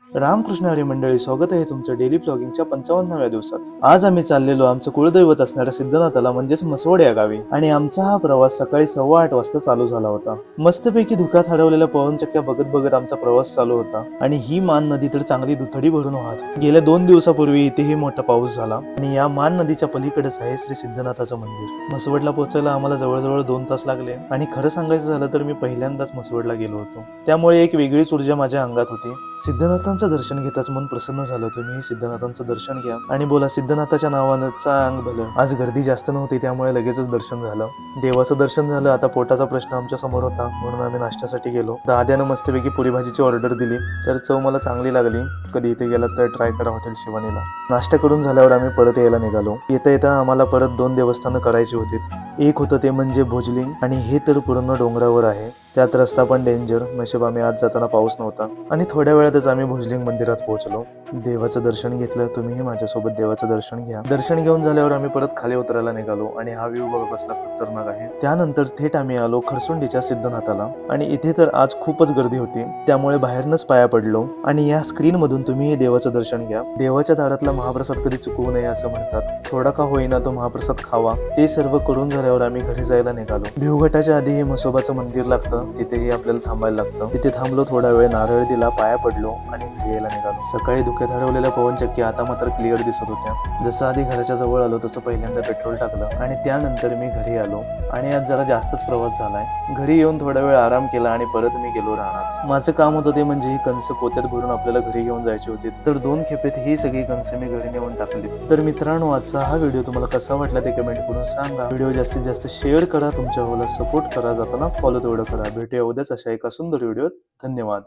रामकृष्ण हरी मंडळी, स्वागत आहे तुमचं डेली ब्लॉगिंगच्या 55व्या दिवसात. आज आम्ही चाललेलो आमचं कुळदैवत असणाऱ्या सिद्धनाथाला म्हणजेच म्हसवड या गावी. आणि आमचा हा प्रवास सकाळी 8:15 वाजता चालू झाला होता. मस्तपैकी धुक्यात हरवलेल्या पवनचक्क्या बघत बघत आमचा प्रवास चालू होता. आणि ही मान नदी तर चांगली दुथडी भरून वाहत होती. गेल्या 2 दिवसापूर्वी इथेही मोठा पाऊस झाला आणि या मान नदीच्या पलीकडेच आहे श्री सिद्धनाथाचं मंदिर. म्हसवडला पोहोचायला आम्हाला जवळजवळ 2 तास लागले. आणि खरं सांगायचं झालं तर मी पहिल्यांदाच म्हसवडला गेलो होतो, त्यामुळे एक वेगळीच ऊर्जा माझ्या अंगात होती. सिद्धनाथांचं दर्शन घेताच मन प्रसन्न झालं. तुम्ही सिद्धनाथांचं दर्शन घ्या आणि बोला सिद्धनाथाच्या नावानं अंग भलं. आज गर्दी जास्त नव्हती, त्यामुळे लगेचच दर्शन झालं. देवाचं दर्शन झालं. आता पोटाचा प्रश्न आमच्या समोर होता, म्हणून आम्ही नाश्त्यासाठी गेलो. दाद्यानं मस्तपैकी पुरी भाजीची ऑर्डर दिली, तर चव मला चांगली लागली. कधी इथे गेलात तर ट्राय करा हॉटेल शिवानीला. नाश्ता करून झाल्यावर आम्ही परत यायला निघालो. येता येता आम्हाला परत 2 देवस्थानं करायची होती. एक होतं ते म्हणजे भोजलिंग, आणि हे तर पूर्ण डोंगरावर आहे. त्यात रस्ता पण डेंजर. नशीब आम्ही आज जाताना पाऊस नव्हता आणि थोड्या वेळातच आम्ही भुजलिंग मंदिरात पोहोचलो. देवाचं दर्शन घेतलं. तुम्हीही माझ्यासोबत देवाचं दर्शन घ्या. दर्शन घेऊन झाल्यावर आम्ही परत खाली उतरायला निघालो आणि हा व्ह्यू बघा कसला खतरनाक आहे. त्यानंतर थेट आम्ही आलो खरसुंडीच्या सिद्धनाथाला. आणि इथे तर आज खूपच गर्दी होती, त्यामुळे बाहेरनच पाया पडलो. आणि या स्क्रीन मधून तुम्ही देवाचं दर्शन घ्या. देवाच्या दारातला महाप्रसाद कधी चुकवू नये असं म्हणतात. थोडा का होईना तो महाप्रसाद खावा. ते सर्व करून झाल्यावर आम्ही घरी जायला निघालो. भिवघाटाच्या आधी हे म्हसोबाचं मंदिर लागतं, तिथेही आपल्याला थांबायला लागतं. तिथे थांबलो, थोडा वेळ नारळ दिला, पाया पडलो आणि घरी यायला निघालो. सकाळी धुक्यात हरवलेल्या पवनचक्क्या आता मात्र क्लिअर दिसत होत्या. जसं आधी घराच्या जवळ आलो तसं पहिल्यांदा पेट्रोल टाकलं आणि त्यानंतर मी घरी आलो. आणि आज जरा जास्तच प्रवास झालाय. घरी येऊन थोडा वेळ आराम केला आणि परत मी गेलो राहणार. माझं काम होतं ते म्हणजे ही कणसं पोत्यात भरून आपल्याला घरी घेऊन जायची होती. तर 2 खेपेत ही सगळी कणसं मी घरी नेऊन टाकली. तर मित्रांनो, आजचा हा व्हिडिओ तुम्हाला कसा वाटला ते कमेंट करून सांगा. व्हिडिओ जास्तीत जास्त शेअर करा, तुमच्या भावाला सपोर्ट करा, जाताना फॉलो तेवढं करा. भेटूया उद्याच अशा एका सुंदर व्हिडिओत. धन्यवाद.